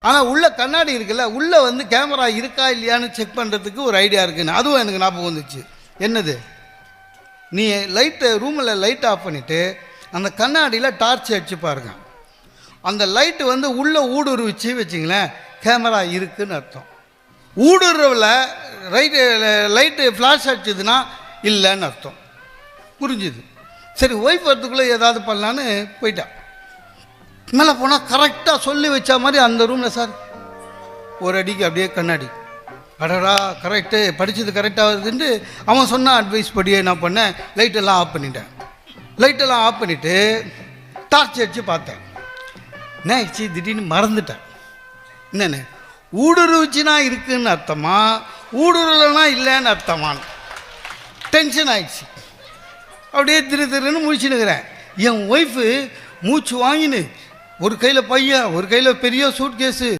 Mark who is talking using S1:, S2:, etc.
S1: ஆனால் உள்ள கண்ணாடி இருக்குல்ல, உள்ளே வந்து கேமரா இருக்கா இல்லையான்னு செக் பண்ணுறதுக்கு ஒரு ஐடியா இருக்குன்னு அதுவும் எனக்கு ஞாபகம் வந்துச்சு. என்னது, நீ ரூமில் லைட் ஆஃப் பண்ணிவிட்டு அந்த கண்ணாடியில் டார்ச் அடிச்சு பாருங்க. அந்த லைட்டு வந்து உள்ளே ஊடுருவிச்சு வச்சிங்களேன், கேமரா இருக்குதுன்னு அர்த்தம். ஊடுருவில் லைட்டு ஃப்ளாஷ் அடிச்சதுன்னா இல்லைன்னு அர்த்தம். புரிஞ்சுது. சரி, ஒய்ஃப் வரத்துக்குள்ளே ஏதாவது பண்ணலான்னு போயிட்டான். மேலே போனால் கரெக்டாக சொல்லி வச்ச மாதிரி அந்த ரூமில் சார் ஒரு அடிக்கு அப்படியே கண்ணாடி. அடடா, கரெக்டு, படித்தது கரெக்டாக வருதுன்ட்டு அவன் சொன்ன அட்வைஸ் படியே நான் பண்ணேன். லைட்டெல்லாம் ஆஃப் பண்ணிட்டேன். லைட்டெல்லாம் ஆஃப் பண்ணிவிட்டு டார்ச் அடித்து பார்த்தேன். என்ன ஆயிடுச்சு, திடீர்னு மறந்துட்டேன். என்னென்ன, ஊடுருவிச்சுனா இருக்குன்னு அர்த்தமா, ஊடுருவலைனா இல்லைன்னு அர்த்தமானு டென்ஷன் ஆயிடுச்சு. அப்படியே திருன்னு முழிச்சுன்னுக்கிறேன். என் ஒய்ஃபு மூச்சு வாங்கினு ஒரு கையில் பையன், ஒரு கையில் பெரிய சூட் கேஸு,